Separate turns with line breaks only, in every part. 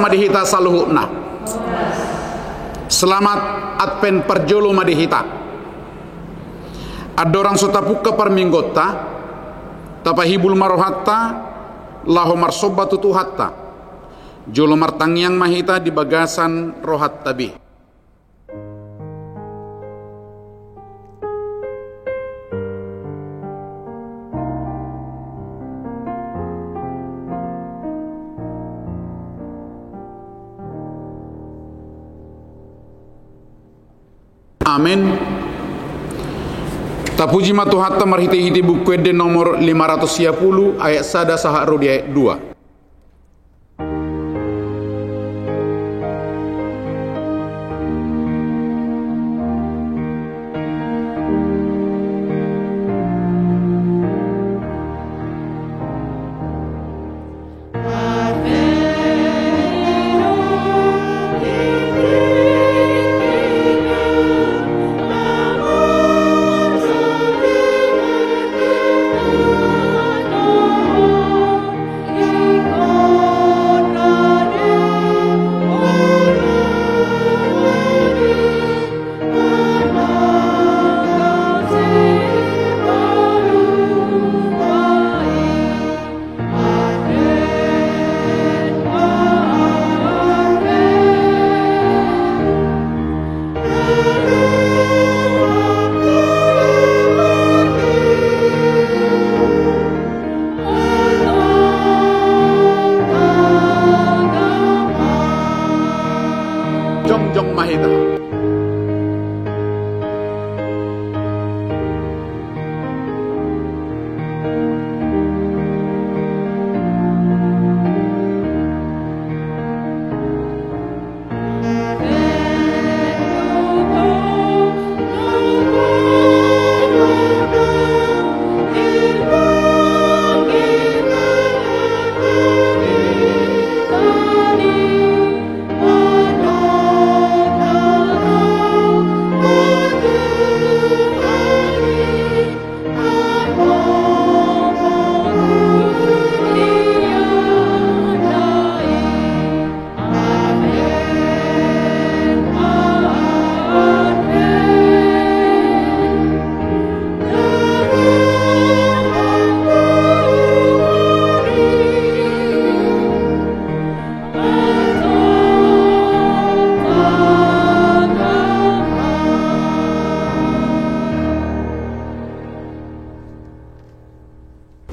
madihita saluhuna. Selamat Advent perjolo madihita. Adorang sotapuka perminggota tapahibul marohatta laho marsobatu tuhatta jolo martangyang mahita di bagasan rohat tabi. Amin. Tapuji matuhatta marhiti-hiti buku ede nomor 510 ayat sada saharo di ayat 2. Jongjong mahita.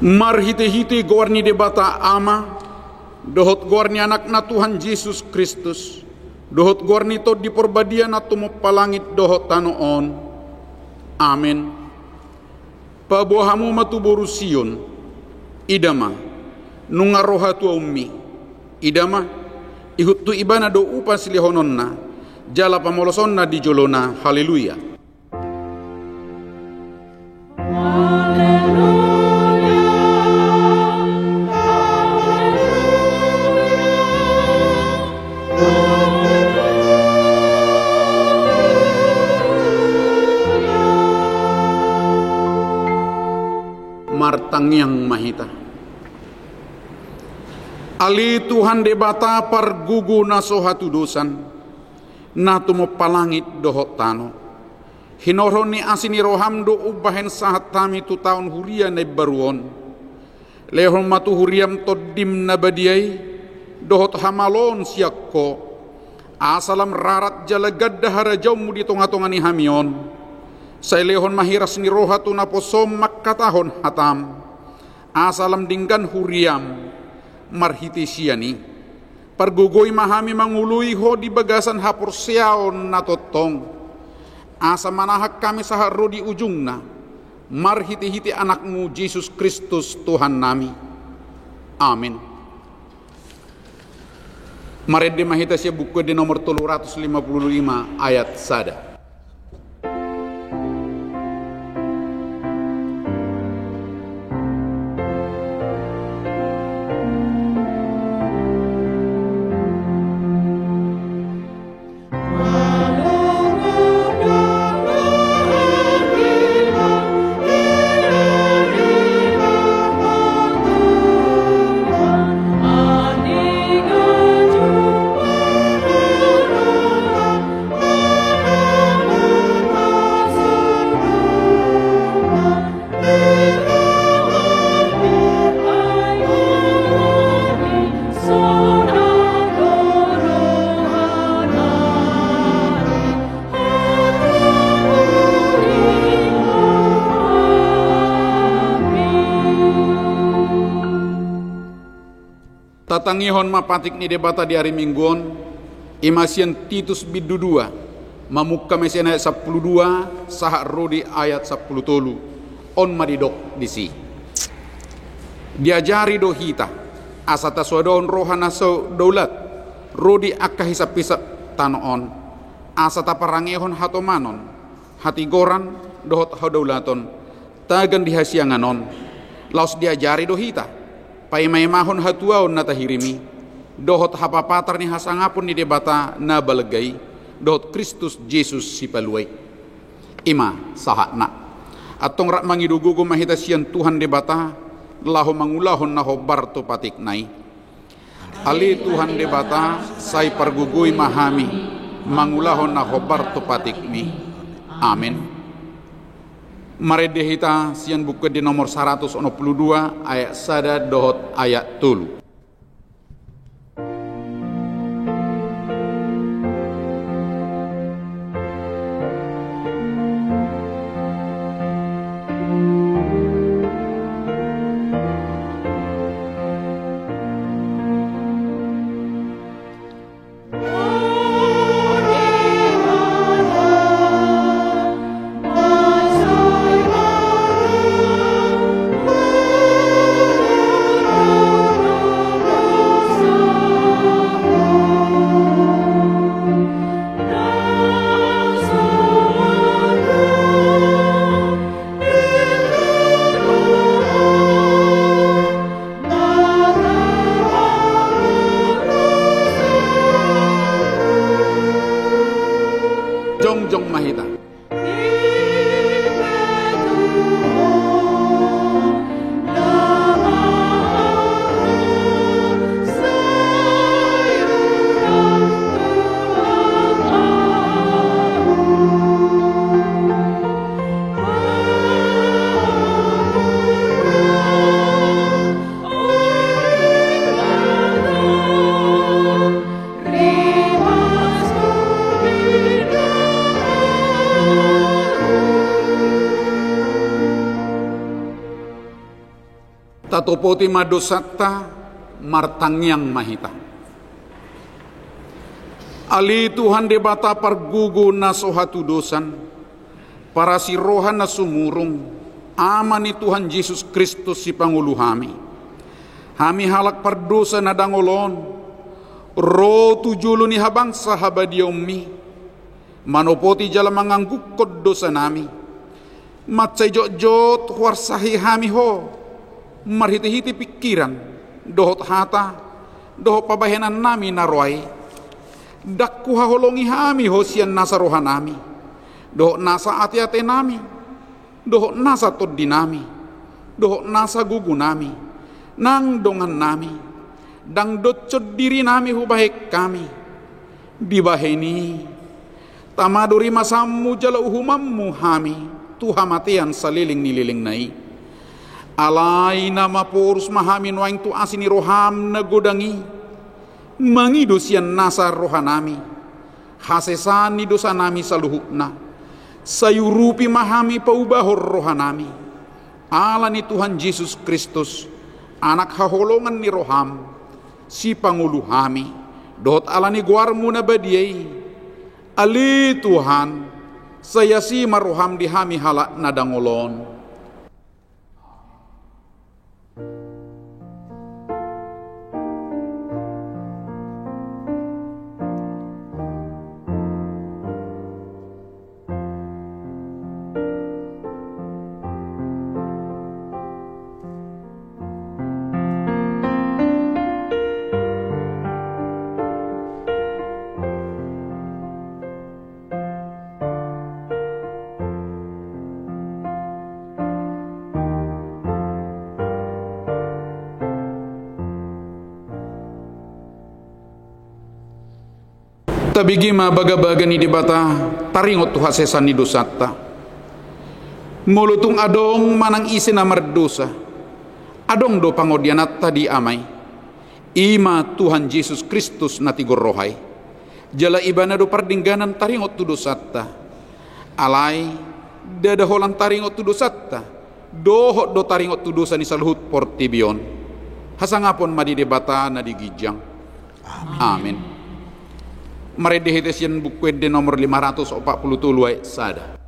Marhite-hite gorni debata ama dohot gorni anak na Tuhan Yesus Kristus dohot gorni to di perbadian atau palangit dohot tanoon. Amin. Pabuahamu matu borusion idama nungaroha tu ummi idama ihut tu ibana do upas lihononna jala pamolosonna di jolona. Haleluya. Martangyang mahita ali Tuhan debata pargugu nasohatu dosan natumo palangit dohot tano hinoroni asini roham do ubahen sahat tami tu tahun huria na baruon lehon matu huriam todim nabadiai dohot hamalon siakko asalam rarat jala gadda harajau di tonga-tongani hamion say lehon mahiras ni rohatu na posom makkatahon hatam asalam dinggan huriam marhiti siani pargugoy mahami mangului ho di bagasan hapur siaon na totong asa manahak kami saharo di ujungna marhiti-hiti anakmu Yesus Kristus Tuhan nami. Amin. Marede mahita siya buku di nomor 355 ayat sada.
Amen.
Satangihon mapatik ni debata di hari mingguon imasian Titus bidu 2 mamukka mesen ayat 12 sahak rodi ayat 10 tolu on madidok disi diajari do hita asata swadon rohana so daulat rodi akka hisap-hisap tanoon asata parangehon hatomanon hati goran dohot hadaulaton tagan dihasianganon laos diajari do hita paimai-mahon hatuaon natahirimi dohot hapapatar ni hasangapun ni debata na balagai dohot Kristus Jesus si paluay ima sahakna atong rak mangidugugo mahita siyan Tuhan debata laho mangulahon na hobar to patik nai ali Tuhan debata say pargugoy mahami mangulahon na hobar to patik mi amin. Maredehita siyan buku di nomor 162 ayat sada dohot ayat tulu. Jongjong mahita tatopoti madosata martangyang mahita ali Tuhan debata pargugo na sohatu dosan para si rohan na sumurong ama ni Tuhan Yesus Kristus si Pangulo hami halak pardosa na dangolon ro tujulo ni habang sahabadiyaw mi manopoti jala manganggukod dosa nami matsay jot warsahi hami ho marhiti-hiti pikiran dohot hata dohot pabahenan nami naroy dakku haholongi hami hosian nasa rohan nami dohot nasa ati-ati nami dohot nasa toddi nami dohot nasa gugu nami nang dongan nami dang docod diri nami hubahek kami dibaheni tamaduri masammu jala uhumammu hami tuhamatian saliling nililing nai alai nama porus mahamin waing tu asini roham na godangi mangido siyan nasa rohanami hasesani dosa nami saluhukna sayurupi mahami paubahor rohanami ala ni Tuhan Yesus Kristus anak haholongan ni roham si Pangulo hami dohot ala ni guarmu na badiyay ali Tuhan saya si maroham di hami halak na dangolon. Tabigi mabaga-baga ni debata taringot tu hasesan ni dosata mulutung adong manang isi na mardosa adong do pangodianat tadi amay ima Tuhan Yesus Kristus natigor rohay jala ibana do pardingganan taringot tu dosata alay dadaholan taringot tu dosata dohot do taringot tu dosa ni saluhut portibion hasangapon madi debata na digijang. Amin. Mari dihitesian buku de nomor 540 ay sada.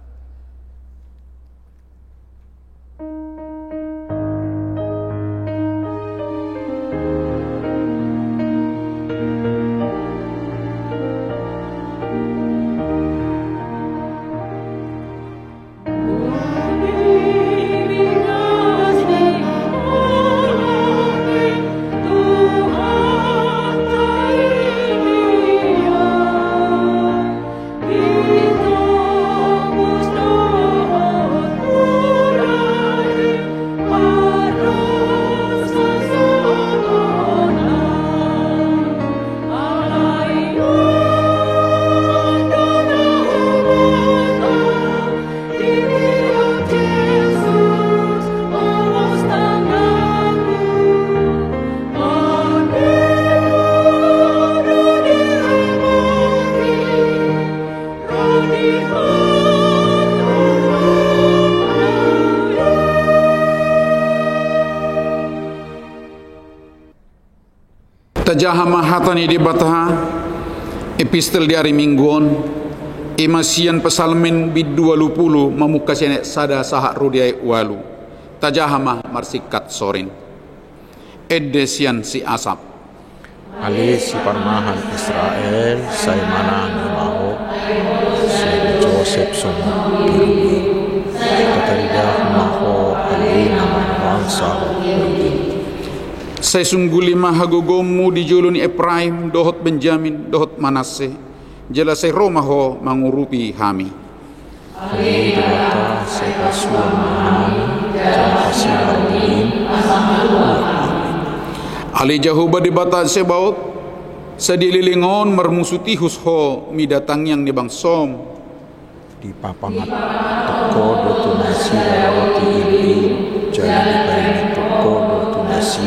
Tajaha mahatani di bataha epistel di hari mingguon imasian pesalmin bid 20 memuka senek sada sahak rudiai walu tajaha mah marsikat sorin edesian si asap
Ali si parmahan Israel saya mana mau si Joseph sumu birubi tataridah maho ali nama bangsa
saya sungguh lima hagogomu di juluni Ephraim dohot Benjamin dohot Manasseh jelas saya romaho mengurupi hami
Ali dibata saya kasuan mahani jangan kasih harbin
Ali jahuba dibata saya baut sadililingon mermusuti husho midatang yang di bangsom
di papangat teko dotu nasi roti ini jadi di paringan teko dotu nasi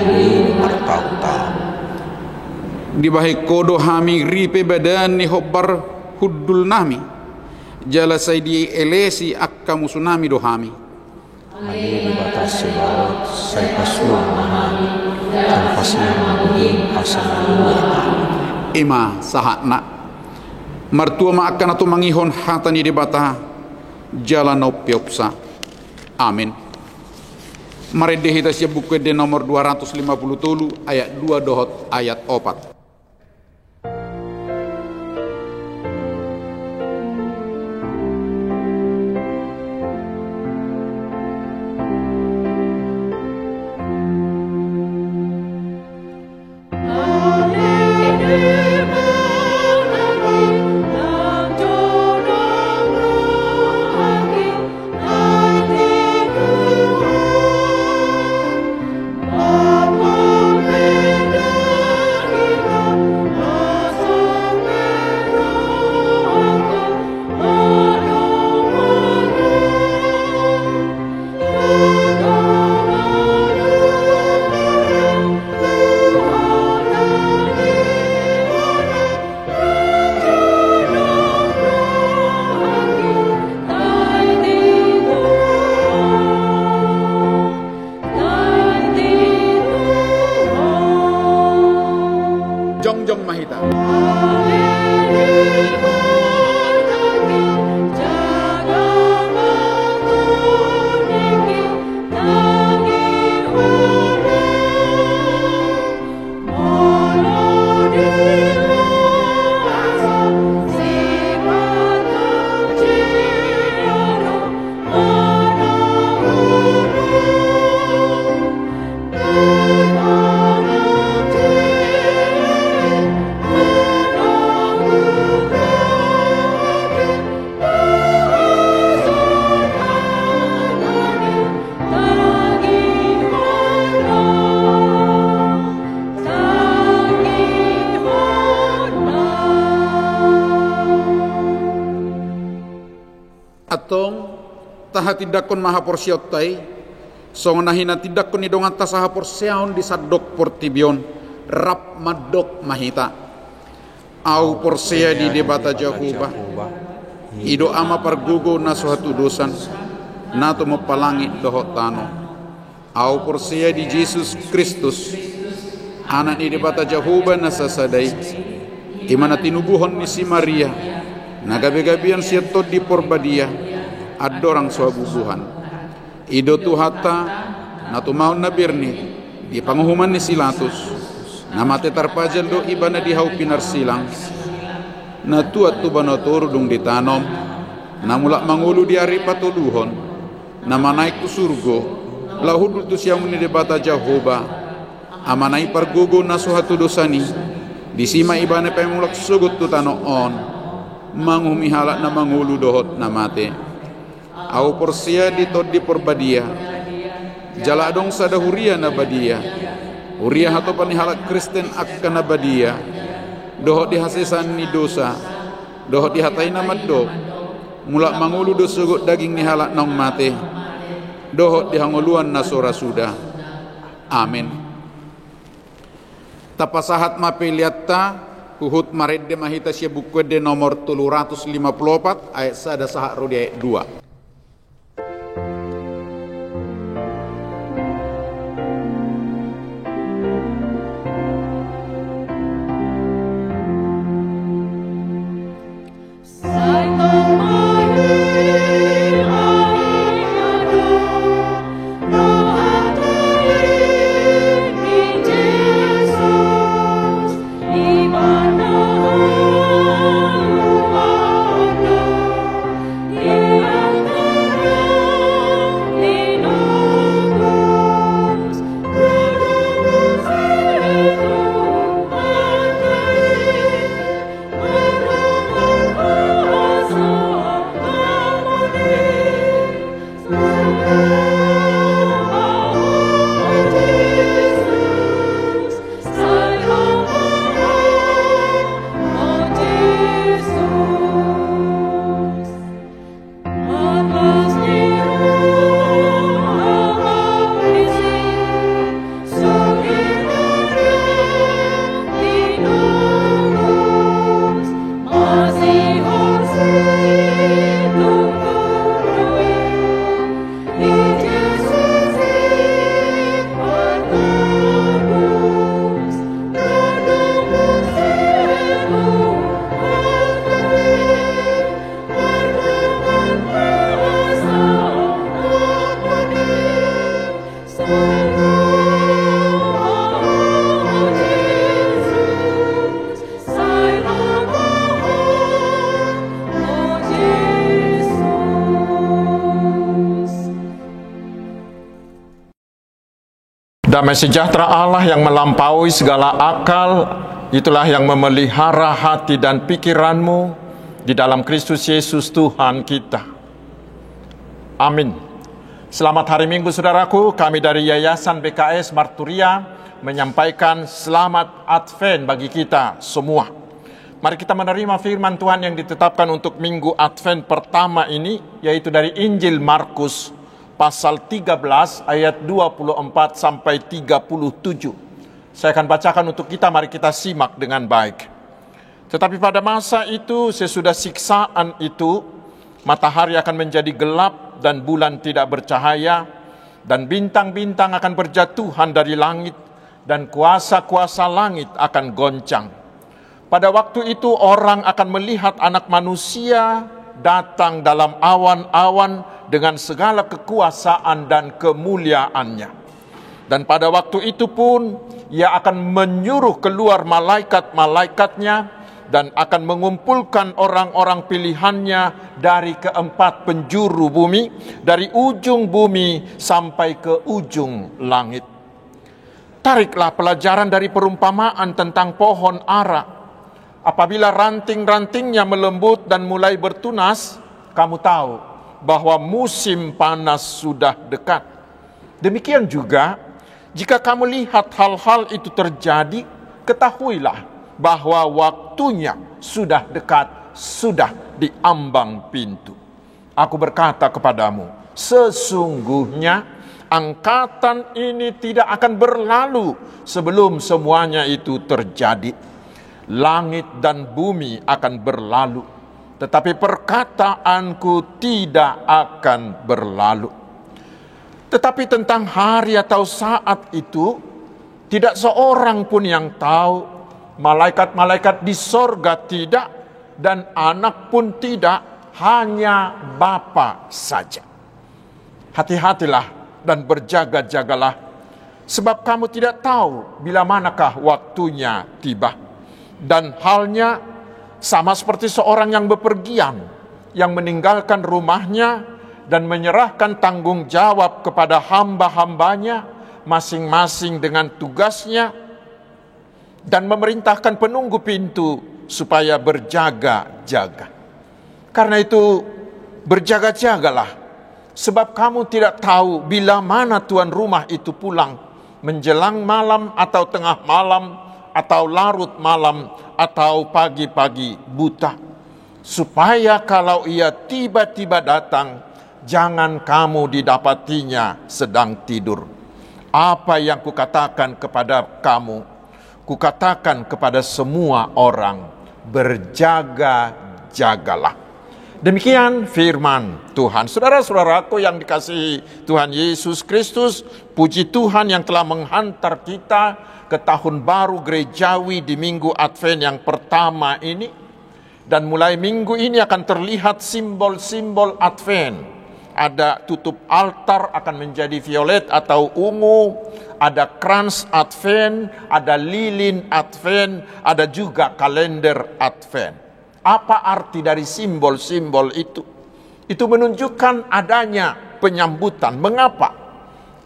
ini martauta
di bahai kodo hami ripe badan ni hobbar huddul nami jala sai di elesi akka musunami do hami
Ali dibatasi laut saya kasuan mahani tanpa siang begin asal
ima sahakna martua ma akan atau mangihon hatani di bata jalan opiopsa amin. Mari dihita siap buku de nomor 250 ayat 2 dohot ayat 4. Jongjong Mahita. Atong taha tidakon maha porsiottai songonahina tidakon idong atas saha porsiaon di sadok portibion rap madok mahita au porsia di debata Jakuba ido ama pargugo na suatu dosan nato mapalangit dohot tano au persia di Jesus Kristus, anak ni debata Jehovah nasasadai, imana tinubuhon ni si Maria, nagabe-gabian siya tod di porbadia, adorang suabubuhan. Ido tuhata, natumahon na birni, di panguhuman ni Silatus, namate tarpajan do iba na dihaw pinarsilang, natuat tu banotoro dung ditanom, namula mangulu di ari patuluhon, namanaik tu surgo, lahudul tu siya muni debata Jehovah, amanai pargugo na suhatu dosani, disima iba na pemulak sugut tu tanoon, mangumihalak na mangulu dohot namate, au porsia ditod di porbadia, jala dong sada huria na badia, huria hato panihalak Kristen akan na badia, dohot dihasesan ni dosa, dohot dihatai na maddo, mulak mangulu do sugut daging ni halak nong mate, dohot dihanguluan na sora sudah. Amin. Tapasahat mapeliatta uhut maredde mahita sya bukwede nomor 354 ayat sada sahak rodi ayat 2.
Damai sejahtera Allah yang melampaui segala akal, itulah yang memelihara hati dan pikiranmu di dalam Kristus Yesus Tuhan kita. Amin. Selamat hari Minggu saudaraku, kami dari Yayasan BKS Marturia menyampaikan selamat Advent bagi kita semua. Mari kita menerima firman Tuhan yang ditetapkan untuk Minggu Advent pertama ini, yaitu dari Injil Markus pasal 13 ayat 24 sampai 37. Saya akan bacakan untuk kita, mari kita simak dengan baik. Tetapi pada masa itu, sesudah siksaan itu, matahari akan menjadi gelap dan bulan tidak bercahaya, dan bintang-bintang akan berjatuhan dari langit, dan kuasa-kuasa langit akan goncang. Pada waktu itu orang akan melihat Anak Manusia datang dalam awan-awan dengan segala kekuasaan dan kemuliaannya. Dan pada waktu itu pun ia akan menyuruh keluar malaikat-malaikatnya dan akan mengumpulkan orang-orang pilihannya dari keempat penjuru bumi, dari ujung bumi sampai ke ujung langit. Tariklah pelajaran dari perumpamaan tentang pohon ara. Apabila ranting-rantingnya melembut dan mulai bertunas, kamu tahu bahwa musim panas sudah dekat. Demikian juga, jika kamu lihat hal-hal itu terjadi, ketahuilah bahwa waktunya sudah dekat, sudah di ambang pintu. Aku berkata kepadamu, sesungguhnya angkatan ini tidak akan berlalu sebelum semuanya itu terjadi. Langit dan bumi akan berlalu, tetapi perkataanku tidak akan berlalu. Tetapi tentang hari atau saat itu, tidak seorang pun yang tahu. Malaikat-malaikat di sorga tidak, dan anak pun tidak, hanya Bapa saja. Hati-hatilah dan berjaga-jagalah, sebab kamu tidak tahu bila manakah waktunya tiba. Dan halnya sama seperti seorang yang bepergian, yang meninggalkan rumahnya dan menyerahkan tanggung jawab kepada hamba-hambanya, masing-masing dengan tugasnya, dan memerintahkan penunggu pintu supaya berjaga-jaga. Karena itu berjaga-jagalah, sebab kamu tidak tahu bila mana tuan rumah itu pulang, menjelang malam atau tengah malam, atau larut malam, atau pagi-pagi buta. Supaya kalau ia tiba-tiba datang, jangan kamu didapatinya sedang tidur. Apa yang kukatakan kepada kamu, kukatakan kepada semua orang, berjaga-jagalah. Demikian firman Tuhan. Saudara-saudaraku yang dikasihi Tuhan Yesus Kristus, puji Tuhan yang telah menghantar kita ke tahun baru gerejawi di minggu Advent yang pertama ini. Dan mulai minggu ini akan terlihat simbol-simbol Advent. Ada tutup altar akan menjadi violet atau ungu, ada krans Advent, ada lilin Advent, ada juga kalender Advent. Apa arti dari simbol-simbol itu? Itu menunjukkan adanya penyambutan. Mengapa?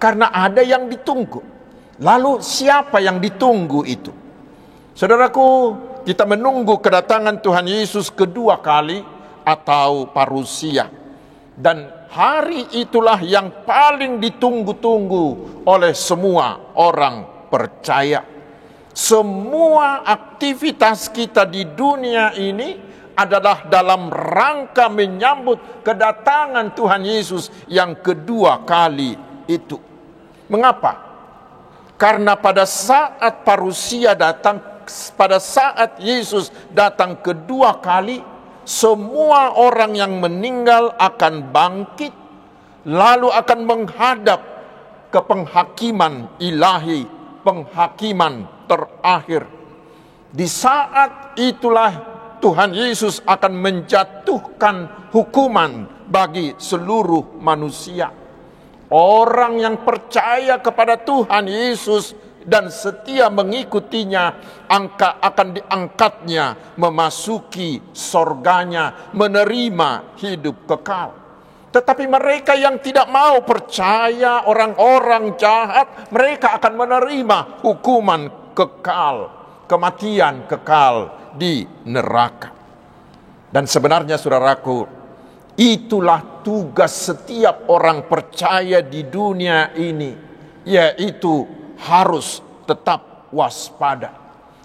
Karena ada yang ditunggu. Lalu siapa yang ditunggu itu? Saudaraku, kita menunggu kedatangan Tuhan Yesus kedua kali atau parusia. Dan hari itulah yang paling ditunggu-tunggu oleh semua orang percaya. Semua aktivitas kita di dunia ini adalah dalam rangka menyambut kedatangan Tuhan Yesus yang kedua kali itu. Mengapa? Karena pada saat parusia datang, pada saat Yesus datang kedua kali, semua orang yang meninggal akan bangkit, lalu akan menghadap ke penghakiman ilahi, penghakiman terakhir. Di saat itulah Tuhan Yesus akan menjatuhkan hukuman bagi seluruh manusia. Orang yang percaya kepada Tuhan Yesus dan setia mengikutinya akan diangkatnya memasuki sorganya, menerima hidup kekal. Tetapi mereka yang tidak mau percaya, orang-orang jahat, mereka akan menerima hukuman kekal, kematian kekal di neraka. Dan sebenarnya saudaraku, itulah tugas setiap orang percaya di dunia ini, yaitu harus tetap waspada,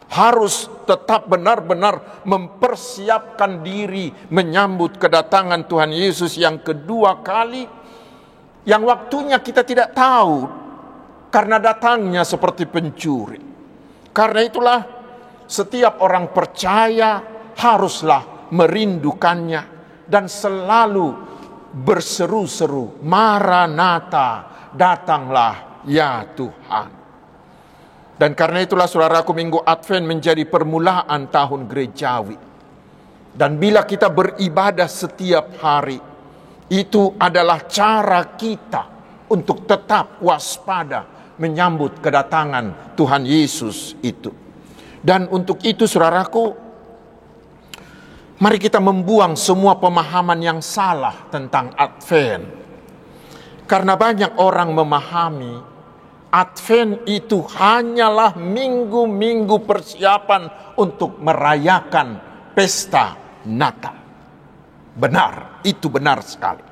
harus tetap benar-benar mempersiapkan diri menyambut kedatangan Tuhan Yesus yang kedua kali, yang waktunya kita tidak tahu karena datangnya seperti pencuri. Karena itulah setiap orang percaya haruslah merindukannya dan selalu berseru-seru, Maranatha, datanglah ya Tuhan. Dan karena itulah saudaraku, minggu Advent menjadi permulaan tahun gerejawi. Dan bila kita beribadah setiap hari, itu adalah cara kita untuk tetap waspada menyambut kedatangan Tuhan Yesus itu. Dan untuk itu saudaraku, mari kita membuang semua pemahaman yang salah tentang Advent. Karena banyak orang memahami Advent itu hanyalah minggu-minggu persiapan untuk merayakan pesta Natal. Benar, itu benar sekali.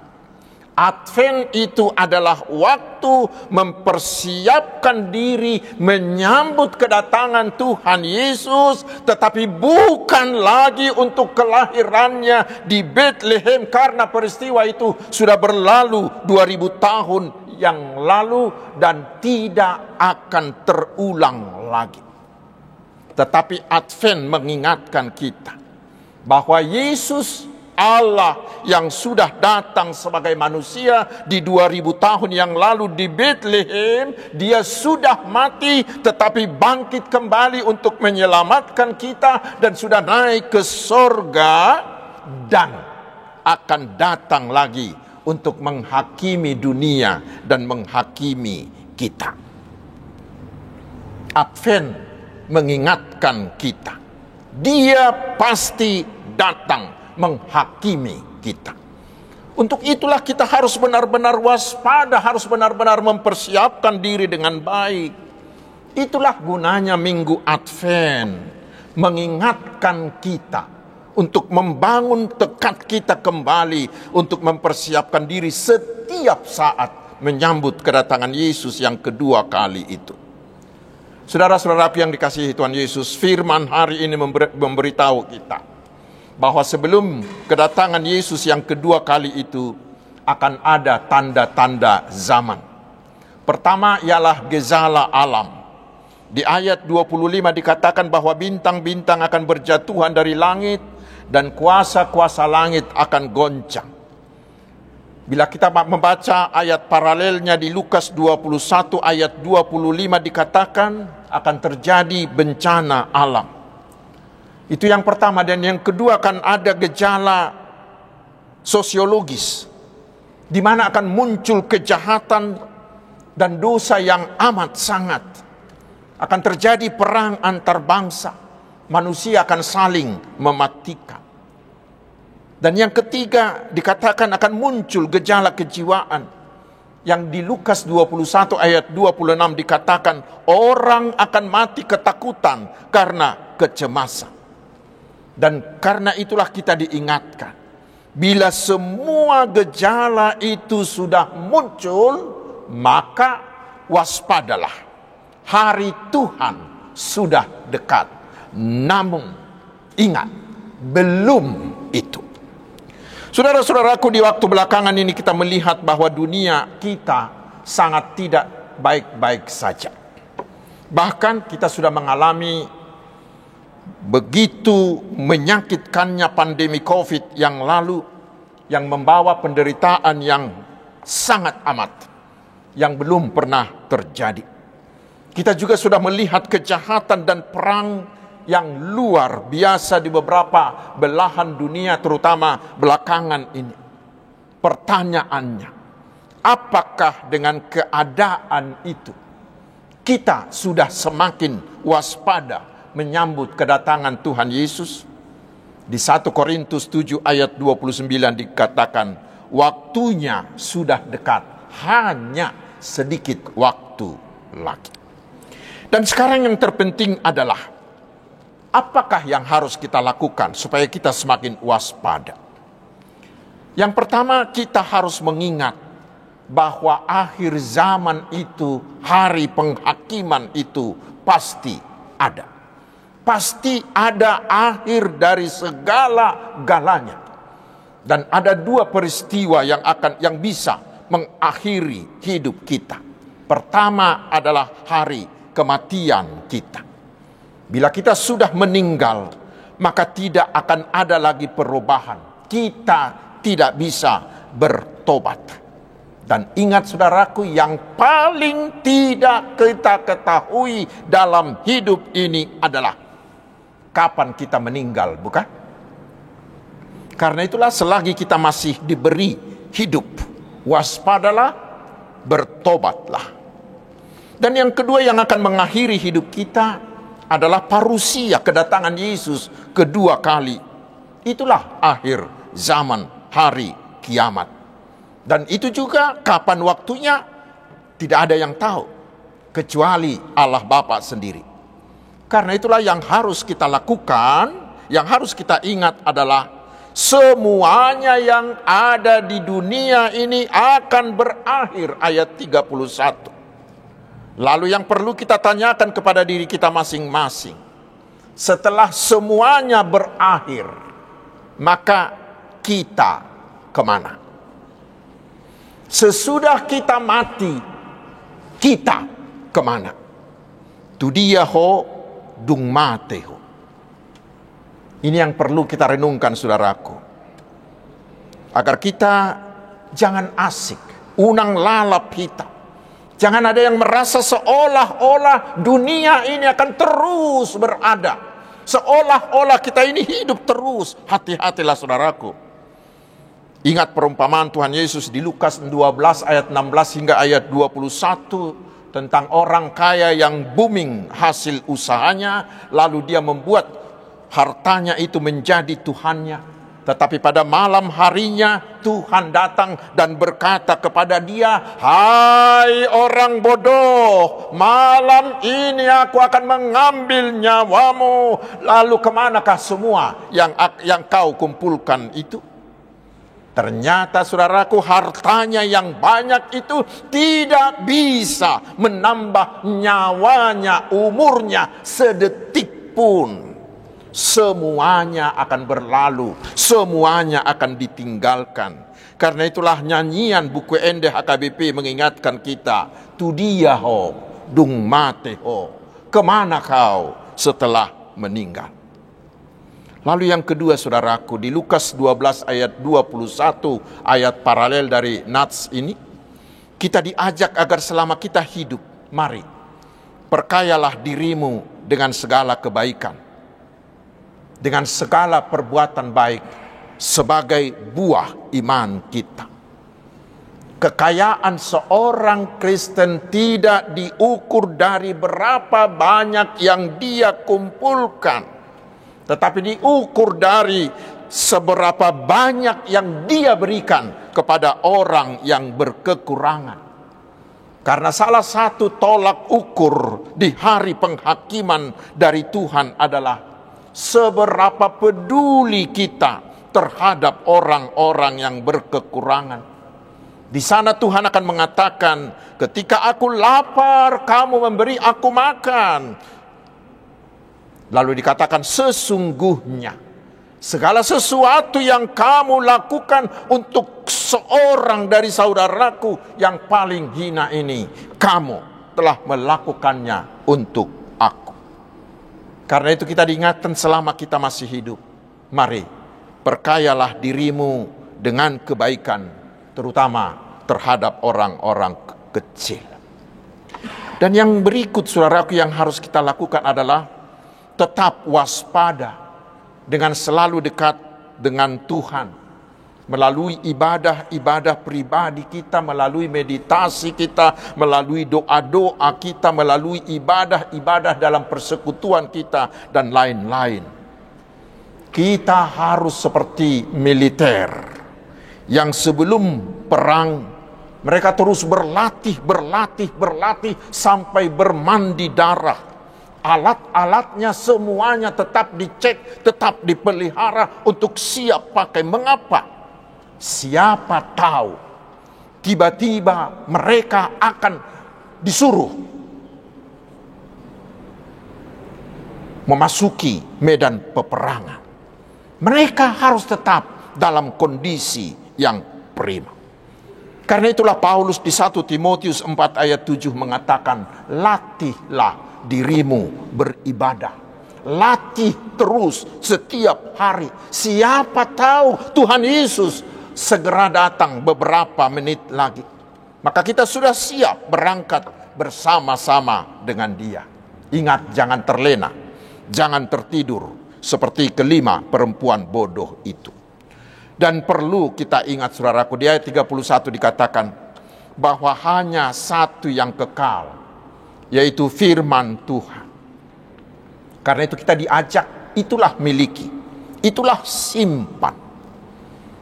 Advent itu adalah waktu mempersiapkan diri menyambut kedatangan Tuhan Yesus, tetapi bukan lagi untuk kelahirannya di Bethlehem, karena peristiwa itu sudah berlalu 2000 tahun yang lalu dan tidak akan terulang lagi. Tetapi Advent mengingatkan kita bahwa Yesus Allah yang sudah datang sebagai manusia di 2000 tahun yang lalu di Bethlehem. Dia sudah mati tetapi bangkit kembali untuk menyelamatkan kita dan sudah naik ke sorga dan akan datang lagi untuk menghakimi dunia dan menghakimi kita. Advent mengingatkan kita, Dia pasti datang menghakimi kita. Untuk itulah kita harus benar-benar waspada, harus benar-benar mempersiapkan diri dengan baik. Itulah gunanya Minggu Advent, mengingatkan kita untuk membangun tekad kita kembali, untuk mempersiapkan diri setiap saat menyambut kedatangan Yesus yang kedua kali itu. Saudara-saudaraku yang dikasihi Tuhan Yesus, firman hari ini memberitahu kita bahwa sebelum kedatangan Yesus yang kedua kali itu akan ada tanda-tanda zaman. Pertama ialah gejala alam. Di ayat 25 dikatakan bahwa bintang-bintang akan berjatuhan dari langit dan kuasa-kuasa langit akan goncang. Bila kita membaca ayat paralelnya di Lukas 21 ayat 25 dikatakan akan terjadi bencana alam. Itu yang pertama. Dan yang kedua akan ada gejala sosiologis, di mana akan muncul kejahatan dan dosa yang amat sangat. Akan terjadi perang antar bangsa, manusia akan saling mematikan. Dan yang ketiga dikatakan akan muncul gejala kejiwaan, yang di Lukas 21 ayat 26 dikatakan orang akan mati ketakutan karena kecemasan. Dan karena itulah kita diingatkan, bila semua gejala itu sudah muncul, maka waspadalah, hari Tuhan sudah dekat. Namun ingat, belum itu. Saudara-saudaraku, di waktu belakangan ini kita melihat bahwa dunia kita sangat tidak baik-baik saja. Bahkan kita sudah mengalami begitu menyakitkannya pandemi COVID yang lalu, yang membawa penderitaan yang sangat amat, yang belum pernah terjadi. Kita juga sudah melihat kejahatan dan perang yang luar biasa di beberapa belahan dunia, terutama belakangan ini. Pertanyaannya, apakah dengan keadaan itu kita sudah semakin waspada menyambut kedatangan Tuhan Yesus? Di 1 Korintus 7 ayat 29 dikatakan, waktunya sudah dekat, hanya sedikit waktu lagi. Dan sekarang yang terpenting adalah, apakah yang harus kita lakukan supaya kita semakin waspada? Yang pertama, kita harus mengingat bahwa akhir zaman itu, hari penghakiman itu pasti ada. Pasti ada akhir dari segala-galanya. Dan ada dua peristiwa yang bisa mengakhiri hidup kita. Pertama adalah hari kematian kita. Bila kita sudah meninggal, maka tidak akan ada lagi perubahan. Kita tidak bisa bertobat. Dan ingat saudaraku, yang paling tidak kita ketahui dalam hidup ini adalah kapan kita meninggal, bukan? Karena itulah selagi kita masih diberi hidup, waspadalah, bertobatlah. Dan yang kedua yang akan mengakhiri hidup kita adalah parusia, kedatangan Yesus kedua kali. Itulah akhir zaman, hari kiamat. Dan itu juga kapan waktunya tidak ada yang tahu kecuali Allah Bapa sendiri. Karena itulah yang harus kita lakukan, yang harus kita ingat adalah semuanya yang ada di dunia ini akan berakhir, ayat 31. Lalu yang perlu kita tanyakan kepada diri kita masing-masing, setelah semuanya berakhir, maka kita kemana? Sesudah kita mati, kita kemana? Tudiaho dung mateho. Ini yang perlu kita renungkan saudaraku. Agar kita jangan asik, unang lalap hitam. Jangan ada yang merasa seolah-olah dunia ini akan terus berada. Seolah-olah kita ini hidup terus. Hati-hatilah saudaraku. Ingat perumpamaan Tuhan Yesus di Lukas 12 ayat 16 hingga ayat 21 tentang orang kaya yang booming hasil usahanya, lalu dia membuat hartanya itu menjadi Tuhannya. Tetapi pada malam harinya Tuhan datang dan berkata kepada dia, "Hai orang bodoh, malam ini aku akan mengambil nyawamu. Lalu kemanakah semua yang kau kumpulkan itu?" Ternyata saudaraku, hartanya yang banyak itu tidak bisa menambah nyawanya, umurnya sedetik pun. Semuanya akan berlalu, semuanya akan ditinggalkan. Karena itulah nyanyian buku Ende HKBP mengingatkan kita, "Tu dia ho, dung mate ho." Kemana kau setelah meninggal? Lalu yang kedua saudaraku, di Lukas 12 ayat 21, ayat paralel dari Nats ini, kita diajak agar selama kita hidup, mari perkayalah dirimu dengan segala kebaikan, dengan segala perbuatan baik sebagai buah iman kita. Kekayaan seorang Kristen tidak diukur dari berapa banyak yang dia kumpulkan, tetapi diukur dari seberapa banyak yang dia berikan kepada orang yang berkekurangan. Karena salah satu tolak ukur di hari penghakiman dari Tuhan adalah seberapa peduli kita terhadap orang-orang yang berkekurangan. Di sana Tuhan akan mengatakan, "Ketika aku lapar, kamu memberi aku makan." Lalu dikatakan, "Sesungguhnya segala sesuatu yang kamu lakukan untuk seorang dari saudaraku yang paling hina ini, kamu telah melakukannya untuk aku." Karena itu kita diingatkan selama kita masih hidup, mari perkayalah dirimu dengan kebaikan, terutama terhadap orang-orang kecil. Dan yang berikut saudaraku yang harus kita lakukan adalah tetap waspada dengan selalu dekat dengan Tuhan. Melalui ibadah-ibadah pribadi kita, melalui meditasi kita, melalui doa-doa kita, melalui ibadah-ibadah dalam persekutuan kita, dan lain-lain. Kita harus seperti militer yang sebelum perang mereka terus berlatih sampai bermandi darah. Alat-alatnya semuanya tetap dicek, tetap dipelihara untuk siap pakai. Mengapa? Siapa tahu tiba-tiba mereka akan disuruh memasuki medan peperangan. Mereka harus tetap dalam kondisi yang prima. Karena itulah Paulus di 1 Timotius 4 ayat 7 mengatakan, "Latihlah dirimu beribadah." Latih terus setiap hari. Siapa tahu Tuhan Yesus segera datang beberapa menit lagi. Maka kita sudah siap berangkat bersama-sama dengan Dia. Ingat, jangan terlena, jangan tertidur seperti kelima perempuan bodoh itu. Dan perlu kita ingat saudaraku, di ayat 31 dikatakan bahwa hanya satu yang kekal, yaitu firman Tuhan. Karena itu kita diajak, itulah miliki, itulah simpan.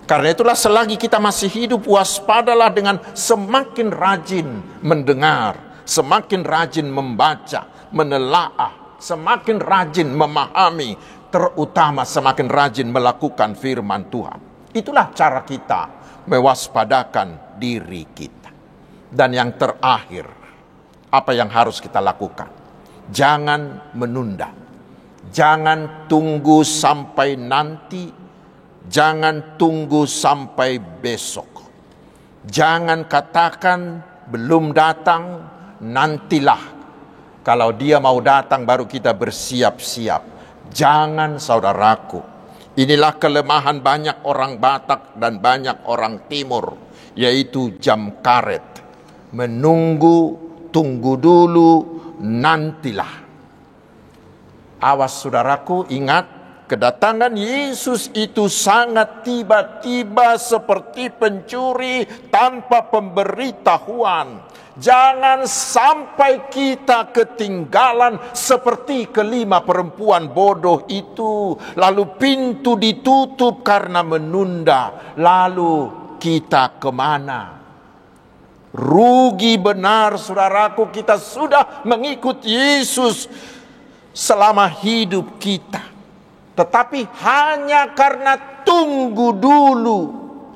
Karena itulah selagi kita masih hidup, waspadalah dengan semakin rajin mendengar, semakin rajin membaca, menelaah, semakin rajin memahami, terutama semakin rajin melakukan firman Tuhan. Itulah cara kita mewaspadakan diri kita. Dan yang terakhir, apa yang harus kita lakukan? Jangan menunda. Jangan tunggu sampai nanti. Jangan tunggu sampai besok. Jangan katakan belum datang, nantilah. Kalau dia mau datang baru kita bersiap-siap. Jangan saudaraku. Inilah kelemahan banyak orang Batak dan banyak orang Timur, yaitu jam karet. Menunggu, tunggu dulu, nantilah. Awas saudaraku, ingat, kedatangan Yesus itu sangat tiba-tiba seperti pencuri tanpa pemberitahuan. Jangan sampai kita ketinggalan seperti kelima perempuan bodoh itu. Lalu pintu ditutup karena menunda. Lalu kita kemana? Rugi benar saudaraku, kita sudah mengikut Yesus selama hidup kita. Tetapi hanya karena tunggu dulu,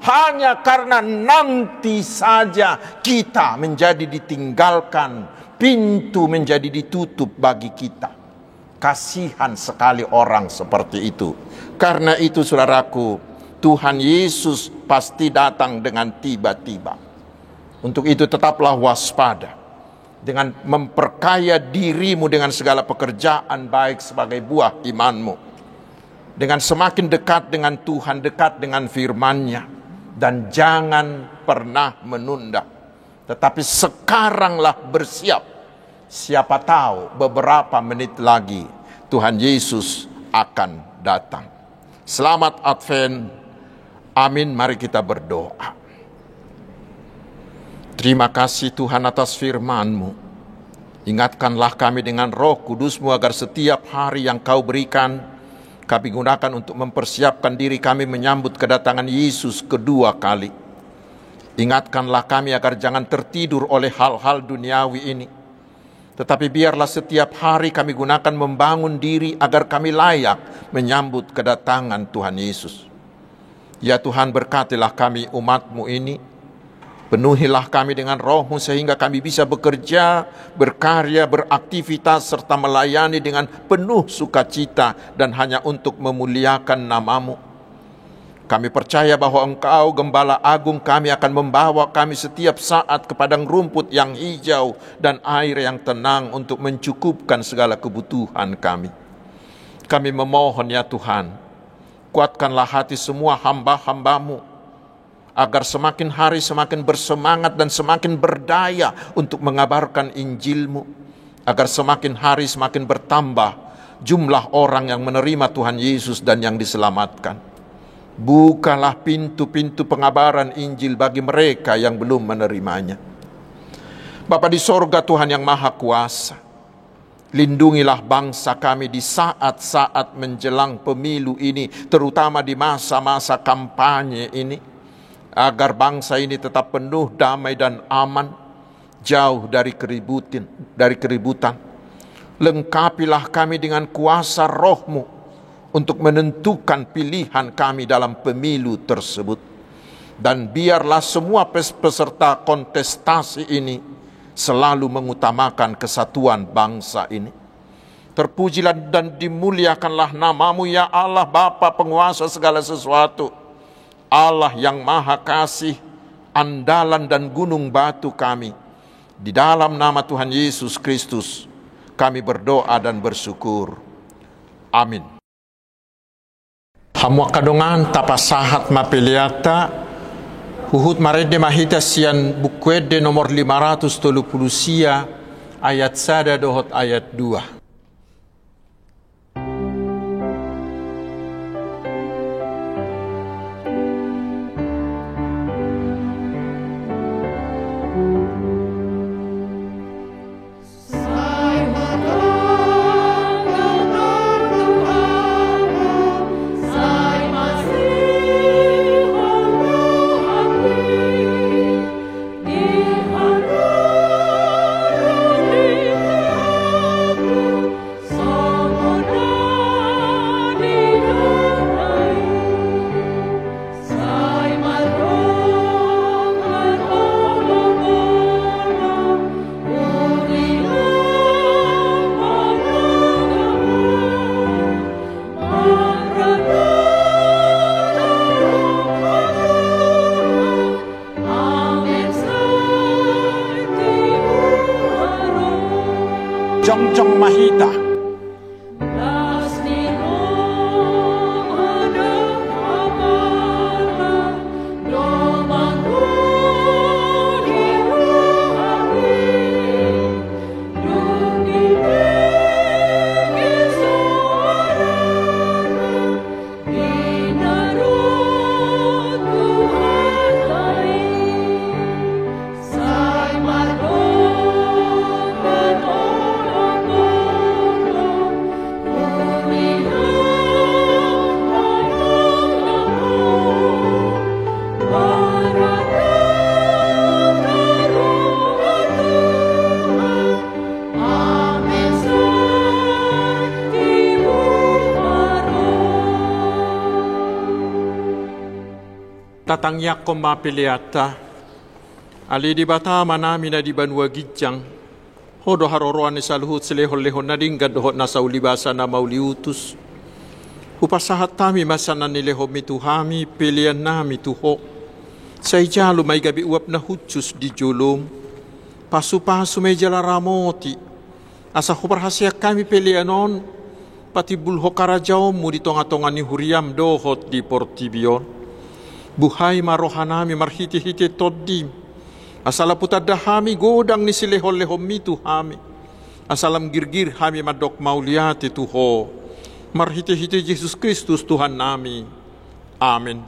hanya karena nanti saja kita menjadi ditinggalkan, pintu menjadi ditutup bagi kita. Kasihan sekali orang seperti itu. Karena itu saudaraku, Tuhan Yesus pasti datang dengan tiba-tiba. Untuk itu tetaplah waspada dengan memperkaya dirimu dengan segala pekerjaan baik sebagai buah imanmu. Dengan semakin dekat dengan Tuhan, dekat dengan firman-Nya. Dan jangan pernah menunda. Tetapi sekaranglah bersiap. Siapa tahu beberapa menit lagi Tuhan Yesus akan datang. Selamat Advent. Amin. Mari kita berdoa. Terima kasih Tuhan atas firman-Mu. Ingatkanlah kami dengan Roh Kudus-Mu agar setiap hari yang Kau berikan kami gunakan untuk mempersiapkan diri kami menyambut kedatangan Yesus kedua kali. Ingatkanlah kami agar jangan tertidur oleh hal-hal duniawi ini. Tetapi biarlah setiap hari kami gunakan membangun diri agar kami layak menyambut kedatangan Tuhan Yesus. Ya Tuhan, berkatilah kami umat-Mu ini. Penuhilah kami dengan Roh-Mu sehingga kami bisa bekerja, berkarya, beraktivitas, serta melayani dengan penuh sukacita dan hanya untuk memuliakan nama-Mu. Kami percaya bahwa Engkau, Gembala Agung kami, akan membawa kami setiap saat ke padang rumput yang hijau dan air yang tenang untuk mencukupkan segala kebutuhan kami. Kami memohon ya Tuhan, kuatkanlah hati semua hamba-hamba-Mu, agar semakin hari semakin bersemangat dan semakin berdaya untuk mengabarkan Injil-Mu. Agar semakin hari semakin bertambah jumlah orang yang menerima Tuhan Yesus dan yang diselamatkan. Bukalah pintu-pintu pengabaran Injil bagi mereka yang belum menerimanya. Bapa di sorga, Tuhan yang Maha Kuasa, lindungilah bangsa kami di saat-saat menjelang pemilu ini, terutama di masa-masa kampanye ini. Agar bangsa ini tetap penuh damai dan aman, jauh dari keributan. Lengkapilah kami dengan kuasa Roh-Mu untuk menentukan pilihan kami dalam pemilu tersebut. Dan biarlah semua peserta kontestasi ini selalu mengutamakan kesatuan bangsa ini. Terpujilah dan dimuliakanlah nama-Mu ya Allah, Bapa penguasa segala sesuatu. Allah yang Maha Kasih, andalan dan gunung batu kami. Di dalam nama Tuhan Yesus Kristus, kami berdoa dan bersyukur. Amin. Hamwa kadongan tapasahat mapeliata, huhut marede mahita sian bukwede nomor 530 sia, ayat 1 dohot ayat 2. Jongjong Mahita. tatangyak ko mapiliata. Ali di bata manami na di banwa gijang. Hodo haroroan ni saluhut silehon-lehon na dinggad dohot na sa ulibasa na mauliutus. Upasahat tami masanan ni leho mituhami pilihan nami tuho. Sa ijalo may gabi uap na hutsus di julum. Pasu-pasu may jala ramoti. Asa huparhasya kami pilihanon. Pati bulho karajaw mo di tonga-tonga ni huriam dohot di Portibion. Buhay marohanami marhiti-hiti toddim. Asala putadahami godang ni silehol-lehom mitu hami. Asalam girgir hami madok mauliati tuho. Marhiti-hiti Yesus Kristus Tuhan nami. Amin.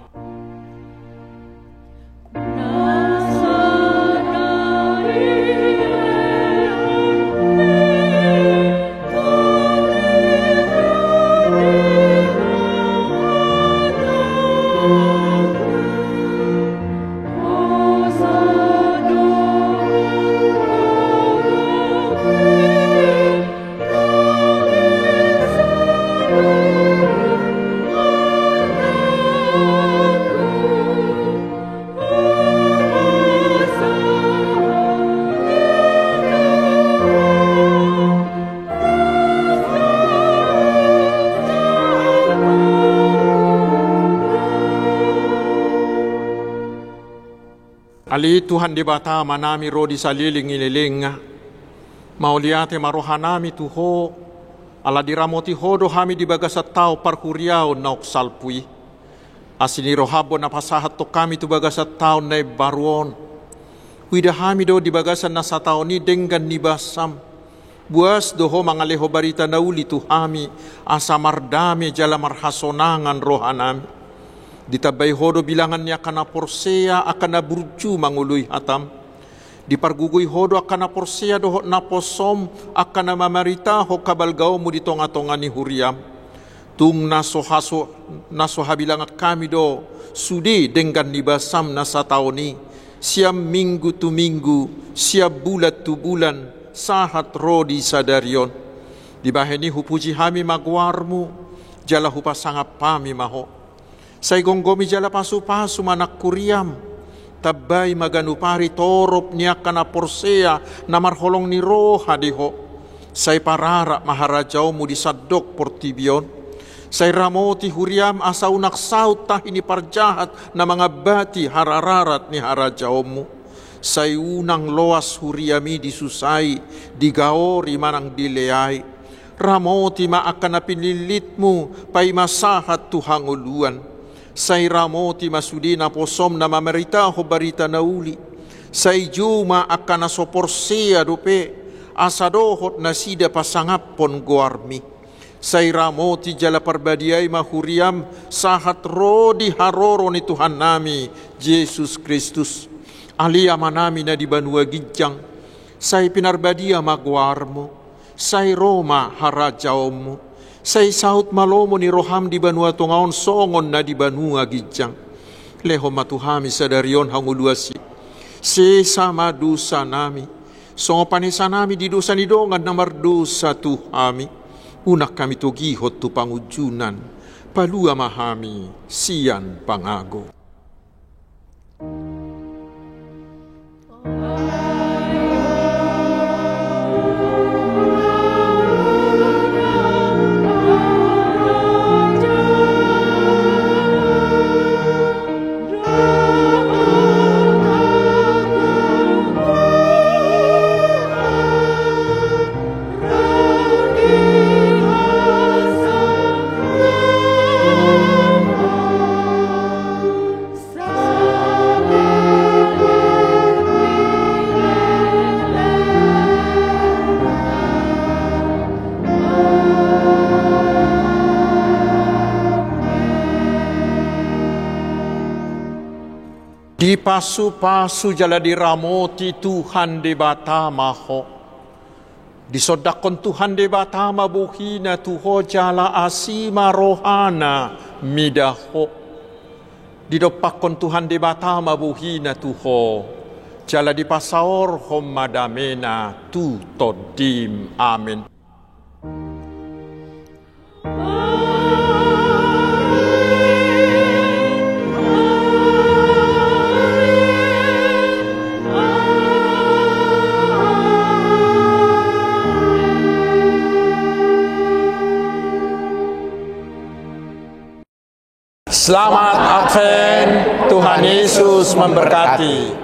Ali Tuhan di bata manami rodi saliling ililinga. Mauliate marohanami tuho. Ala diramoti hodo hami di bagasat tao parkuriao nauk salpui. Asini rohabo na pasahat to kami tu bagasat tao na baruon. Wida hami do di bagasan na sa tao ni denggan ni basam. Buas doho mangaleho barita na uli tu hami. Asa mardami jala marhasonangan rohanami. Ditabay hodo bilangan niya kana porsea akan na burju manguluy hatam. Dipargugoy hodo akan na porsea doho na posom akan na mamarita ho kabalgaw mo ditonga-tonga ni huriam. Tung naso habilangat kami do sudi denggan ni basam na sa tao ni. Siam minggu tu minggu, siap bulat tu bulan, sahat rodi sadarion. Dibaheni hupuji hami magwarmu, jala hupasangap pami maho. Say gonggomi jala pasu-pasu manak kuriam. Tabay maganupari torop niya kana porsea na marholong ni roha diho. Say parara maharajaw mo di sadok Portibion. Say ramoti huriam asa unak saut tahini parjahat na mga bati harararat ni harajaw mo. Say unang loas huriami di susay, di gaori manang dileay. Ramoti maakan na pinilit mo pay masahat tuhang uluan. Say ramoti masudi na posom na mamarita ho barita na uli. Say juma akan na soporsea dope. Asadohot na sida pasangap pon guarmi. Say ramoti jala parbadiay mahuriam. Sahat rodi haroro ni Tuhan nami Yesus Kristus. Alia manami na di banua gijang. Say pinarbadia magwarmo. Say Roma harajaomu. Say saut malomo ni roham di banua tungaon songon na di banua gijang. Leho matuhami sadarion hanguluasi. Se sama dosa nami. Songo panisa nami di dosa ni dongan na mardosa tuhami. Unak kami tugihot tu pangujunan. Palua mahami sian pangago. Di pasu-pasu jala diramoti Tuhan de batama ho. Disodakon Tuhan de batama buhina tuho jala asima rohana midaho. Didopakon Tuhan de batama buhina tuho jala di pasaor hom madamena tu todim. Amin. Selamat Advent, Tuhan Yesus memberkati.